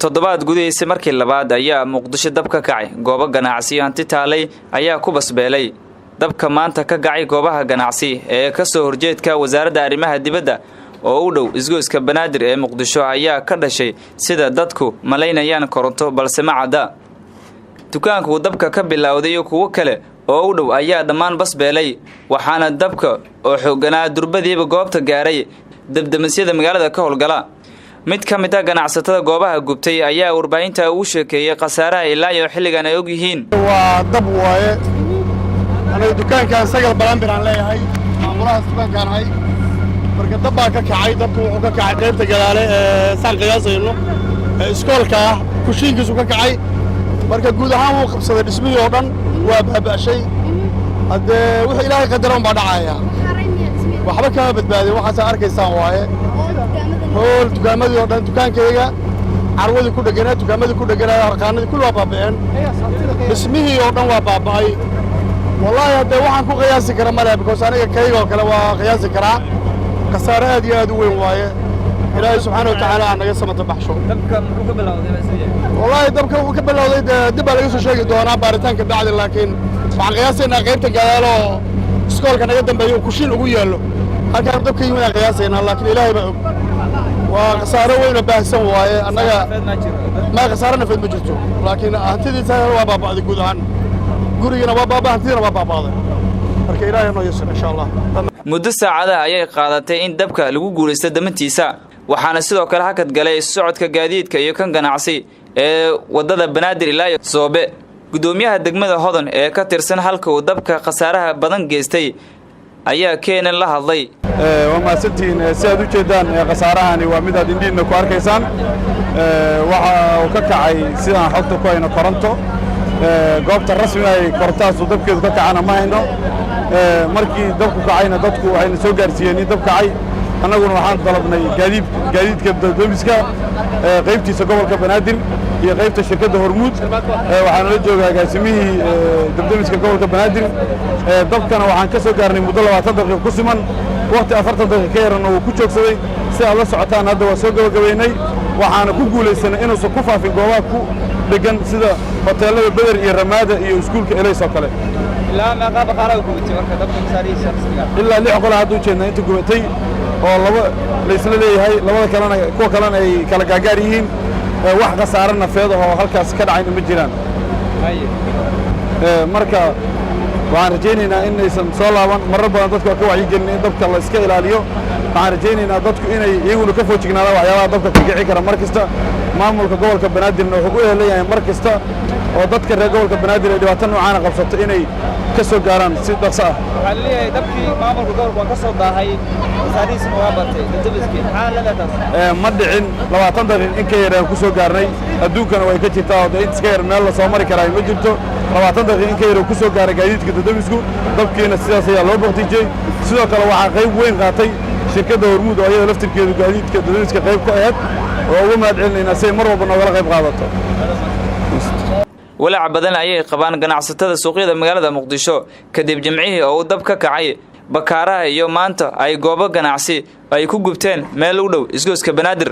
toddobaad gudihiisa markii labaad ayaa Muqdisho dab ka kacay goobo ganacsi hanti taalay ayaa ku basbeelay dabka maanta ka kacay goobaha ganacsi ee ka soo horjeedka wasaaradda arrimaha dibadda oo u dhow isgoyska Banaadir ee Muqdisho ayaa ka dhashay sida dadku malaynayaan koronto balse ma cadda dukaanku dabka ka bilowday kuwa kale oo u dhow ayaa dhammaan basbeelay waxaana dabka oo xooganaa durbadiiba goobta gaaray dabdamisyada magaalada ka howlgala mid ka mid ah ganacsatada goobaha gubtay ayaa warbaahinta ugu sheekeeyay qasaaraha ilaa iyo xilligan ay og yihiin waa dab waaye aniga dukaankan sagal balanbir aan leeyahay maamulaha dukaankan hay marka dab baa ka kacay dabku wuxuu ka kacay qaybta gadaale ee saan qiyaasayno iskoolka kushiinkiisu ka kacay marka guud ahaan wuu qabsaday dhismihii oo dhan waa baaba'shay haddee wixii ilaahay qadaran baa dhacaya waxba kama badbaadin waxaas arkaysaan waaye hool dukaamadii oo dhan dukaankayga carwadii ku dhaganaa dukaamadii ku dhaganaa harqaanadii kulli waa baaba'een dhismihii oo dhan waa baaba'ay wallaahi haddee waxaan ku qiyaasi kara male because aniga kayga oo kale waa qiyaasi karaa khasaare aad iyo aad u weyn waaye ilaahay subxaana wa tacaala aan naga samata baxsho dabka muxuu ka bilowday wallaahi dabka wuxuu ka bilowday dib baa laga soo sheegi doonaa baaritaanka bacdi laakiin waxaan qiyaasaynaa qaybta gadaalo oo iskoolka naga dambeeya uu kushiin ugu yaallo halkaan dabka yimid aan qiyaasaynaa laakiin ilaahay baa og waa khasaaro weyn oo baahsan waaye annaga ma khasaaro nafeed ma jirto laakiin hantidiisa waa baaba'day guud ahaan gurigana waa baaba'ay hantidina waa baaba'day marka ilaahay noo yeesho insha Allah muddo saacada ayay qaadatay in dabka lagu guulaysto damantiisa waxaana sidoo kale hakad galay socodka gaadiidka iyo kan ganacsi ee wadada Banaadir ilaa Soobe gudoomiyaha degmada Hodan ee ka tirsan halka uu dabka khasaaraha badan geystay ayaa keenan la hadlay waa maasantiin si aad u jeedaan khasaarahani waa mid aad indhiina ku arkaysaan waxa uu ka kacay sidaan xogta ku hayno koronto goobta rasmiga ay korontaas dabkeedu ka kacana ma hayno markii dabku kacayna dadku waxayna soo gaarsiiyeen in dab kacay annaguna waxaan dalabnay gaadiidka dabdamiska qaybtiisa gobolka Banaadir iyo qaybta shirkadda Hormuud waxaan la joogaa agaasimihii dabdamiska gobolka Banaadir dabkana waxaan ka soo gaarnay muddo 20 daqiiqo ku siman waqti 40 daqiiqo ka yarna uu ku joogsaday si aad la socotaan hadda waa soo gabagabeynay waxaana ku guulaysanay inuusan ku faafin goobaha ku degan sida hoteelada Badar iyo Ramaada iyo iskuulka Elays oo kale ilaa ma qaab qaaraha gubtay marka dabka masaariisha rasmiga ilaa 6 qol hadda u jeednaa inta gubatay oo laba la isla leeyahay labada kalena kuwa kalena ay kala gaagaar yihiin wax khasaare nafeed oo halkaas ka dhacayna ma jiraan marka waxaan rajaynaynaa in aysan soo laaban marar badan dadka ka wacyi gelin in dabka la iska ilaaliyo waxaan rajaynaynaa dadku inay iyaguna ka foojignaadaan waxyaabaha dabka ka kici kara mar kasta maamulka gobolka Banaadirna wuxuu u leeyahay mar kasta oo dadka reer gobolka Banaadir ay dhibaato noocan qabsato inay ka soo gaaraan si dhaqso ah waxa leeyahay dabkii maamulka gobolka ka soo daahay masaariis waa batay dabiskiin xaaladda ma dhicin 20 daqiiqo in ka yar aan ku soo gaarnay adduunkana way ka jirtaa oo inta iska yar meel la soo mari karaa ma jirto 20 daqiiqo in ka yar ku soo gaaray gaadiidka dadamisku dabkiina sidaas ayaa loo baqtijay sidoo kale waxa qayb weyn qaatay shirkadda Hormuud oo iyada laftirkeedu gaadiidka dadamiska qayb ka ahayd oo ugu mahadcelinayna si mar walba nooga qayb qaadato walaac badan ayay qabaan ganacsatada suuqyada magaalada Muqdisho kadib jimcihii oo dab ka kacay bakaaraha iyo maanta ay goobo ganacsi ay ku gubteen meel u dhow isgoyska Banaadir